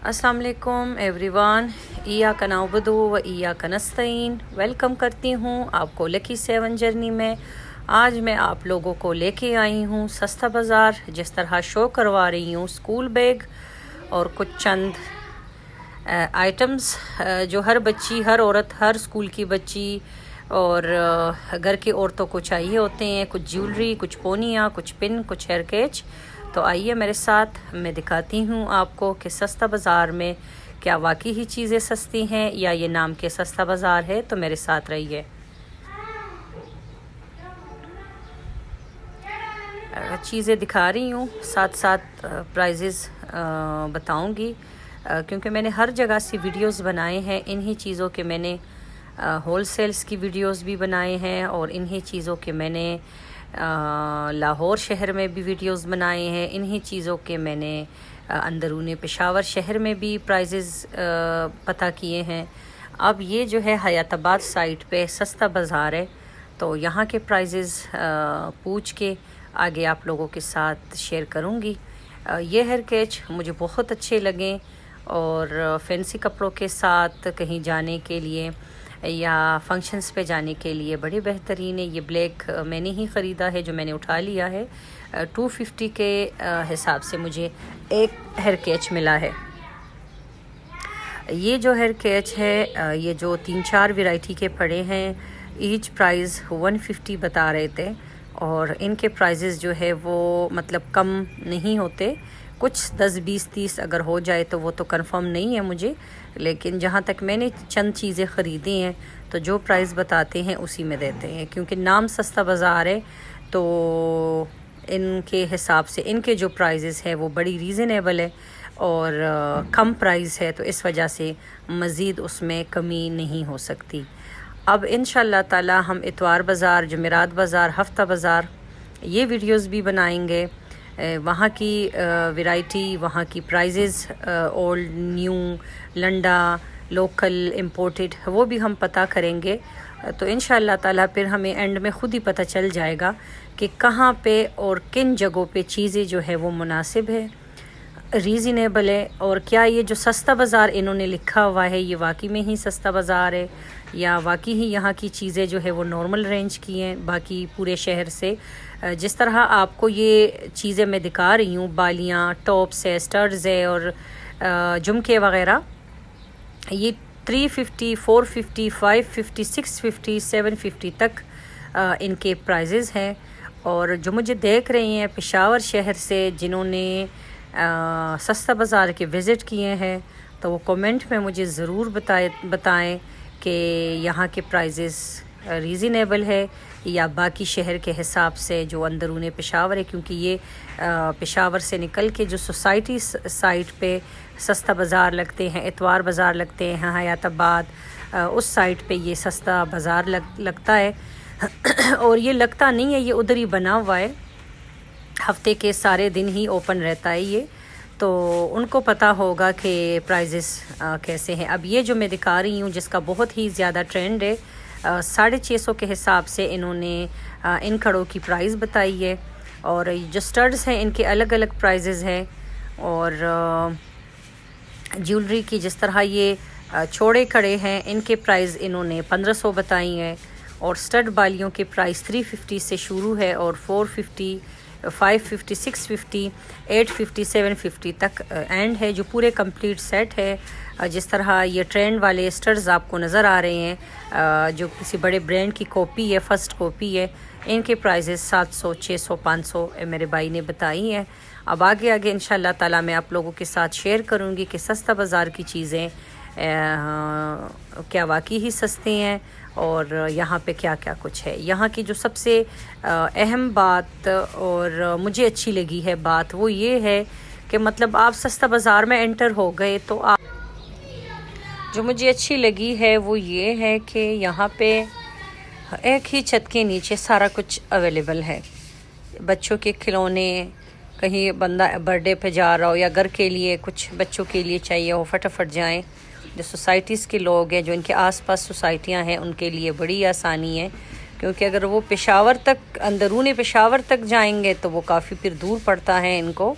अस्सलाम वालेकुम एवरीवन, इय्याका नअबुदु व इय्याका नस्तईन। वेलकम करती हूँ आपको लकी 7 जर्नी में। आज मैं आप लोगों को लेके आई हूँ सस्ता बाज़ार। जिस तरह शो करवा रही हूँ स्कूल बैग और कुछ चंद आइटम्स जो हर बच्ची, हर औरत, हर स्कूल की बच्ची और घर की औरतों को चाहिए होते हैं। कुछ ज्वेलरी, कुछ पोनियाँ, कुछ पिन, कुछ हेयर कैच। तो आइए मेरे साथ, मैं दिखाती हूँ आपको कि सस्ता बाज़ार में क्या वाकई ही चीज़ें सस्ती हैं या ये नाम के सस्ता बाज़ार है। तो मेरे साथ रहिए। चीज़ें दिखा रही हूँ, साथ साथ प्राइजेज़ बताऊँगी, क्योंकि मैंने हर जगह से वीडियोस बनाए हैं। इन्हीं चीज़ों के मैंने होल सेल्स की वीडियोस भी बनाए हैं और इन्हीं चीज़ों के मैंने लाहौर शहर में भी वीडियोस बनाए हैं। इन्हीं चीज़ों के मैंने अंदरूनी पेशावर शहर में भी प्राइजेज़ पता किए हैं। अब ये जो है हयाताबाद साइट पे सस्ता बाज़ार है, तो यहाँ के प्राइजेज़ पूछ के आगे आप लोगों के साथ शेयर करूँगी। ये हेयर कैच मुझे बहुत अच्छे लगे और फैंसी कपड़ों के साथ कहीं जाने के लिए या फंक्शंस पे जाने के लिए बड़ी बेहतरीन है। ये ब्लैक मैंने ही ख़रीदा है, जो मैंने उठा लिया है। 250 के हिसाब से मुझे एक हेयर कैच मिला है। ये जो हेयर कैच है, ये जो 3-4 वैरायटी के पड़े हैं, ईच प्राइस 150 बता रहे थे और इनके प्राइजेस जो है वो मतलब कम नहीं होते। कुछ 10, 20, 30 अगर हो जाए तो वो तो कंफर्म नहीं है मुझे, लेकिन जहाँ तक मैंने चंद चीज़ें ख़रीदी हैं तो जो प्राइस बताते हैं उसी में देते हैं। क्योंकि नाम सस्ता बाज़ार है तो इनके हिसाब से इनके जो प्राइजेस है वो बड़ी रीज़नेबल है और कम प्राइस है, तो इस वजह से मज़ीद उसमें कमी नहीं हो सकती। अब इंशाल्लाह ताला हम इतवार बाज़ार, जुमेरात बाज़ार, हफ्ता बाज़ार ये वीडियोस भी बनाएंगे। वहाँ की वैरायटी, वहाँ की प्राइजेज़, ओल्ड, न्यू, लंडा, लोकल, इम्पोर्टेड, वो भी हम पता करेंगे। तो इंशाल्लाह ताला फिर हमें एंड में ख़ुद ही पता चल जाएगा कि कहाँ पे और किन जगहों पे चीज़ें जो है वो मुनासिब है, रीज़नेबल है, और क्या ये जो सस्ता बाज़ार इन्होंने लिखा हुआ है ये वाकई में ही सस्ता बाज़ार है या वाकई ही यहाँ की चीज़ें जो है वो नॉर्मल रेंज की हैं बाकी पूरे शहर से। जिस तरह आपको ये चीज़ें मैं दिखा रही हूँ, बालियाँ, टॉप्स है, स्टड्स है और झुमके वग़ैरह, ये 350, 450, 550, 650, 750 तक इनके प्राइजेज़ हैं। और जो मुझे देख रही हैं पेशावर शहर से, जिन्होंने सस्ता बाज़ार के विज़िट किए हैं, तो वो कमेंट में मुझे ज़रूर बताएं कि यहाँ के प्राइजेज़ रीज़नेबल है या बाकी शहर के हिसाब से जो अंदरूनी पेशावर है। क्योंकि ये पेशावर से निकल के जो सोसाइटी साइट पे सस्ता बाज़ार लगते हैं, इतवार बाज़ार लगते हैं हयाताबाद, उस साइट पे ये सस्ता बाज़ार लगता है और ये लगता नहीं है, ये उधर ही बना हुआ है, हफ्ते के सारे दिन ही ओपन रहता है ये, तो उनको पता होगा कि प्राइजेस कैसे हैं। अब ये जो मैं दिखा रही हूँ जिसका बहुत ही ज़्यादा ट्रेंड है, 650 के हिसाब से इन्होंने इन कड़ों की प्राइस बताई है और जो स्टड्स हैं इनके अलग अलग प्राइजेज़ हैं। और ज्वेलरी की जिस तरह ये चौड़े कड़े हैं, इनके प्राइस इन्होंने 1500 बताई हैं और स्टड बालियों के प्राइस 350 से शुरू है और 450, 550, 650, 850, 750 तक एंड है, जो पूरे कंप्लीट सेट है। जिस तरह ये ट्रेंड वाले स्टड्स आपको नज़र आ रहे हैं, जो किसी बड़े ब्रांड की कॉपी है, फ़र्स्ट कॉपी है, इनके प्राइजेस 700, 600, 500 मेरे भाई ने बताई हैं। अब आगे आगे इंशाल्लाह ताला मैं आप लोगों के साथ शेयर करूँगी कि सस्ता बाज़ार की चीज़ें क्या वाकई ही सस्ती हैं और यहाँ पे क्या क्या कुछ है। यहाँ की जो सबसे अहम बात और मुझे अच्छी लगी है बात, वो ये है कि मतलब आप सस्ता बाज़ार में एंटर हो गए तो आप, जो मुझे अच्छी लगी है वो ये है कि यहाँ पे एक ही छत के नीचे सारा कुछ अवेलेबल है। बच्चों के खिलौने, कहीं बंदा बर्थडे पे जा रहा हो या घर के लिए कुछ बच्चों के लिए चाहिए हो, फटाफट जाएं। जो सोसाइटीज़ के लोग हैं, जो इनके आसपास सोसाइटियां हैं, उनके लिए बड़ी आसानी है, क्योंकि अगर वो पेशावर तक, अंदरूनी पेशावर तक जाएंगे तो वो काफ़ी फिर दूर पड़ता है इनको।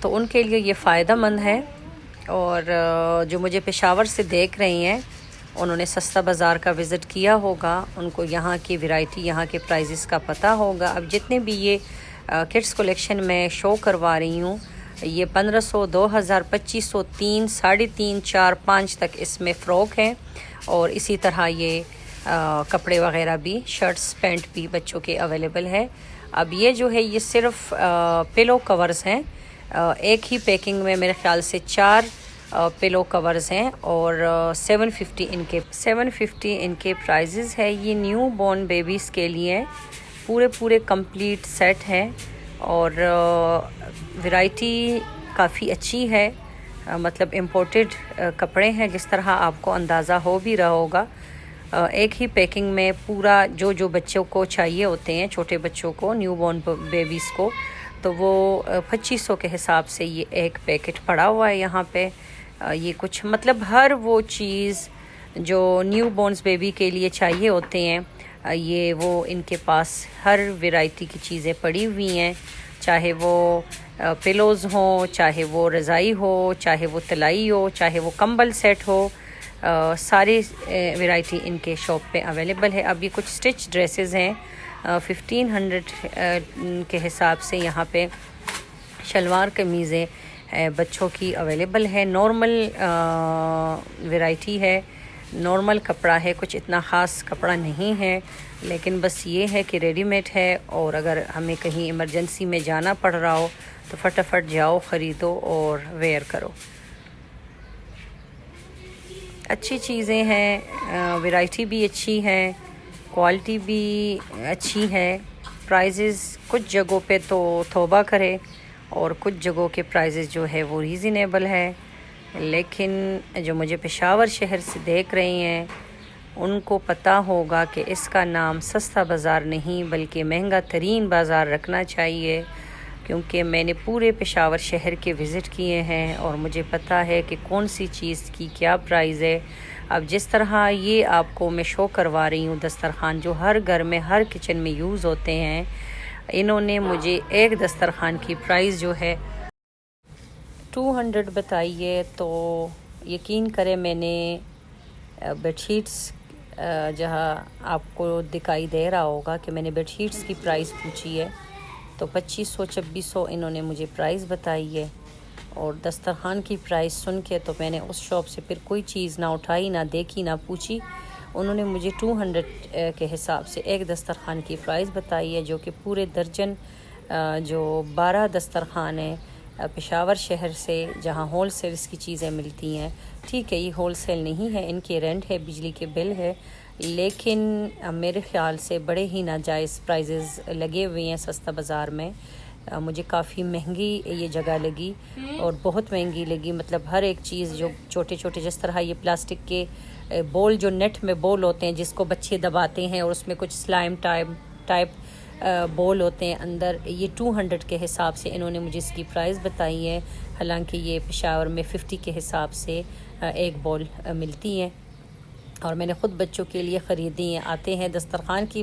तो उनके लिए ये फ़ायदेमंद है। और जो मुझे पेशावर से देख रही हैं, उन्होंने सस्ता बाज़ार का विज़िट किया होगा, उनको यहाँ की वैरायटी, यहाँ के प्राइजेस का पता होगा। अब जितने भी ये किड्स कलेक्शन में शो करवा रही हूँ, ये 1500, 2000, 2500, 3, 3.5, 4, 5 तक इसमें फ़्रॉक हैं। और इसी तरह ये कपड़े वगैरह भी, शर्ट्स पैंट भी बच्चों के अवेलेबल है। अब ये जो है ये सिर्फ पिलो कवर्स हैं। एक ही पैकिंग में मेरे ख़्याल से 4 पिलो कवर्स हैं और 750 इनके प्राइजेज़ है। ये न्यू बॉर्न बेबीज़ के लिए पूरे कंप्लीट सेट है और वैरायटी काफ़ी अच्छी है। मतलब इम्पोर्टेड कपड़े हैं, जिस तरह आपको अंदाज़ा हो भी रहा होगा। एक ही पैकिंग में पूरा जो बच्चों को चाहिए होते हैं, छोटे बच्चों को, न्यू बॉर्न बेबीज़ को, तो वो 2500 के हिसाब से ये एक पैकेट पड़ा हुआ है यहाँ पे। ये कुछ मतलब हर वो चीज़ जो न्यू बॉर्न्स बेबी के लिए चाहिए होते हैं, ये वो इनके पास हर वैरायटी की चीज़ें पड़ी हुई हैं। चाहे वो पिलोज़ हों, चाहे वो रज़ाई हो, चाहे वो तलाई हो, चाहे वो कंबल सेट हो, सारी वैरायटी इनके शॉप पे अवेलेबल है। अब ये कुछ स्टिच ड्रेसेस हैं, 1500 के हिसाब से यहाँ पे शलवार कमीज़ें बच्चों की अवेलेबल है। नॉर्मल वैरायटी है, नॉर्मल कपड़ा है, कुछ इतना ख़ास कपड़ा नहीं है, लेकिन बस ये है कि रेडीमेड है। और अगर हमें कहीं इमरजेंसी में जाना पड़ रहा हो तो फटाफट जाओ, ख़रीदो और वेयर करो। अच्छी चीज़ें हैं, वैरायटी भी अच्छी है, क्वालिटी भी अच्छी है। प्राइजेज़ कुछ जगहों पे तो तौबा करे और कुछ जगहों के प्राइजेज़ जो है वो रीज़नेबल है। लेकिन जो मुझे पेशावर शहर से देख रहे हैं, उनको पता होगा कि इसका नाम सस्ता बाज़ार नहीं बल्कि महंगा तरीन बाज़ार रखना चाहिए, क्योंकि मैंने पूरे पेशावर शहर के विज़िट किए हैं और मुझे पता है कि कौन सी चीज़ की क्या प्राइस है। अब जिस तरह ये आपको मैं शो करवा रही हूँ दस्तरखान, जो हर घर में, हर किचन में यूज़ होते हैं, इन्होंने मुझे एक दस्तरखान की प्राइस जो है 200 बताई है। तो यकीन करें, मैंने बेडशीट्स, जहाँ आपको दिखाई दे रहा होगा कि मैंने बेडशीट्स की प्राइस पूछी है, तो 2500, 2600 इन्होंने मुझे प्राइस बताई है। और दस्तरखान की प्राइस सुन के तो मैंने उस शॉप से फिर कोई चीज़ ना उठाई, ना देखी, ना पूछी। उन्होंने मुझे 200 के हिसाब से एक दस्तरखान की प्राइस बताई है, जो कि पूरे दर्जन जो 12 दस्तरखान है पेशावर शहर से, जहां होल सेल्स की चीज़ें मिलती हैं। ठीक है, ये होल सेल नहीं है, इनके रेंट है, बिजली के बिल है, लेकिन मेरे ख़्याल से बड़े ही नाजायज़ प्राइजेज़ लगे हुए हैं सस्ता बाज़ार में। मुझे काफ़ी महंगी ये जगह लगी और बहुत महंगी लगी। मतलब हर एक चीज़, जो छोटे छोटे, जिस तरह ये प्लास्टिक के बोल, जो नेट में बोल होते हैं जिसको बच्चे दबाते हैं और उसमें कुछ स्लाइम टाइप बोल होते हैं अंदर, ये 200 के हिसाब से इन्होंने मुझे इसकी प्राइस बताई है। हालांकि ये पेशावर में 50 के हिसाब से एक बॉल मिलती है और मैंने ख़ुद बच्चों के लिए ख़रीदी हैं। आते हैं दस्तरखान की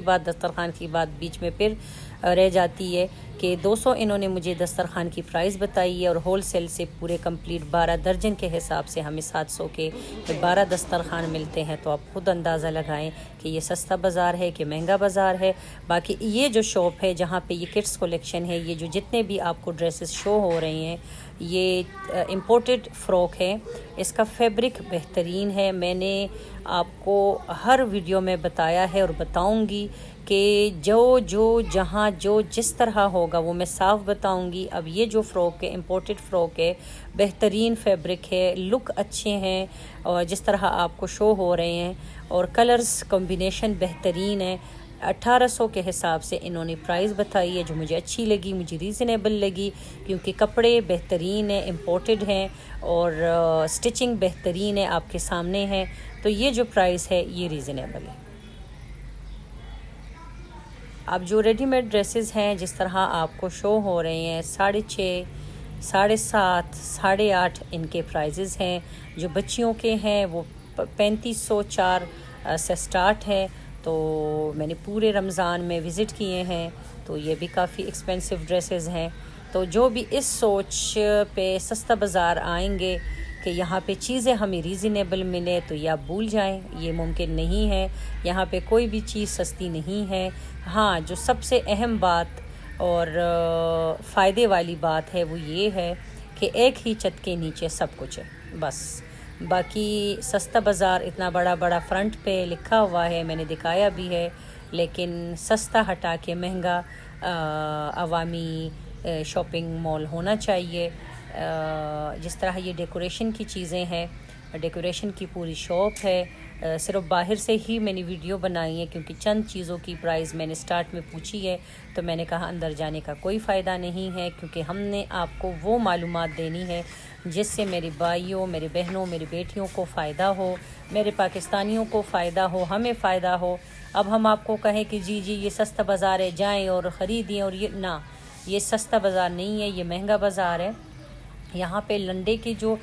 बात बीच में फिर रह जाती है कि 200 इन्होंने मुझे दस्तरखान की प्राइस बताई है और होल सेल से पूरे कंप्लीट 12 दर्जन के हिसाब से हमें 700 के 12 दस्तरखान मिलते हैं। तो आप खुद अंदाज़ा लगाएं कि ये सस्ता बाज़ार है कि महंगा बाज़ार है। बाकी ये जो शॉप है जहाँ पे ये किड्स कलेक्शन है, ये जो जितने भी आपको ड्रेसेस शो हो रहे हैं, ये इम्पोर्टेड फ़्रॉक है। इसका फैब्रिक बेहतरीन है। मैंने आपको हर वीडियो में बताया है और बताऊंगी कि जो जहाँ जो जिस तरह होगा वो मैं साफ़ बताऊंगी। अब ये जो फ़्रॉक है, इम्पोर्टेड फ़्रॉक है, बेहतरीन फैब्रिक है, लुक अच्छे हैं और जिस तरह आपको शो हो रहे हैं, और कलर्स कॉम्बिनेशन बेहतरीन है। 1800 के हिसाब से इन्होंने प्राइस बताई है, जो मुझे अच्छी लगी, मुझे रीज़नेबल लगी, क्योंकि कपड़े बेहतरीन हैं, इम्पोर्टेड हैं और स्टिचिंग बेहतरीन है, आपके सामने है। तो ये जो प्राइस है ये रीज़नेबल है। अब जो रेडीमेड ड्रेसेस हैं, जिस तरह आपको शो हो रहे हैं, 6.5, 7.5, 8.5 इनके प्राइजेज़ हैं। जो बच्चियों के हैं वो 3504 से स्टार्ट है। तो मैंने पूरे रमज़ान में विज़िट किए हैं, तो ये भी काफ़ी एक्सपेंसिव ड्रेसेस हैं। तो जो भी इस सोच पे सस्ता बाज़ार आएंगे कि यहाँ पे चीज़ें हमें रीज़नेबल मिले, तो ये आप भूल जाएं, ये मुमकिन नहीं है। यहाँ पे कोई भी चीज़ सस्ती नहीं है। हाँ, जो सबसे अहम बात और फ़ायदे वाली बात है वो ये है कि एक ही छत के नीचे सब कुछ है बस। बाकी सस्ता बाज़ार इतना बड़ा बड़ा फ्रंट पे लिखा हुआ है, मैंने दिखाया भी है, लेकिन सस्ता हटा के महंगा अवामी शॉपिंग मॉल होना चाहिए। जिस तरह ये डेकोरेशन की चीज़ें हैं, डेकोरेशन की पूरी शॉप है। सिर्फ बाहर से ही मैंने वीडियो बनाई है क्योंकि चंद चीज़ों की प्राइस मैंने स्टार्ट में पूछी है, तो मैंने कहा अंदर जाने का कोई फ़ायदा नहीं है, क्योंकि हमने आपको वो मालूमात देनी है जिससे मेरे भाइयों, मेरे बहनों, मेरी बेटियों को फ़ायदा हो, मेरे पाकिस्तानियों को फ़ायदा हो, हमें फ़ायदा हो। अब हम आपको कहें कि जी ये सस्ता बाज़ार है, जाएँ और ख़रीदें, और ये ना, ये सस्ता बाज़ार नहीं है, ये महंगा बाज़ार है। यहाँ पे लंडे के जो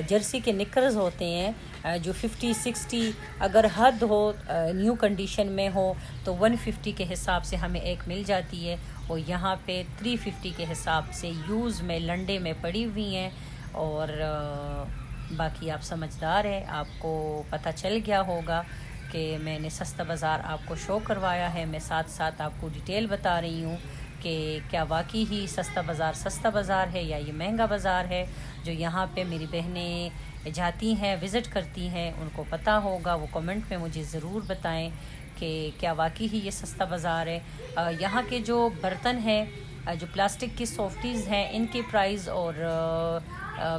जर्सी के निकर्स होते हैं जो 50-60 अगर हद हो, न्यू कंडीशन में हो, तो 150 के हिसाब से हमें एक मिल जाती है, और यहाँ पे 350 के हिसाब से यूज़ में लंडे में पड़ी हुई हैं। और बाकी आप समझदार हैं, आपको पता चल गया होगा कि मैंने सस्ता बाज़ार आपको शो करवाया है। मैं साथ साथ आपको डिटेल बता रही हूँ कि क्या वाकई ही सस्ता बाज़ार है या ये महंगा बाज़ार है। जो यहाँ पे मेरी बहनें जाती हैं, विज़िट करती हैं, उनको पता होगा, वो कमेंट में मुझे ज़रूर बताएं कि क्या वाकई ही ये सस्ता बाज़ार है। यहाँ के जो बर्तन हैं, जो प्लास्टिक की सॉफ्टीज़ हैं, इनके प्राइस और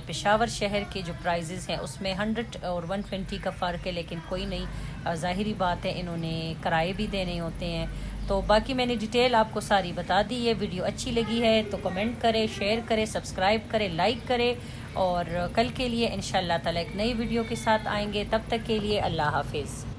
पेशावर शहर के जो प्राइजेज़ हैं उसमें 100 और 120 का फ़र्क है, लेकिन कोई नहीं, ज़ाहिरी बात है इन्होंने किराए भी देने होते हैं। तो बाकी मैंने डिटेल आपको सारी बता दी है। वीडियो अच्छी लगी है तो कमेंट करें, शेयर करें, सब्सक्राइब करें, लाइक करें, और कल के लिए इंशाअल्लाह ताला एक नई वीडियो के साथ आएंगे। तब तक के लिए अल्लाह हाफिज़।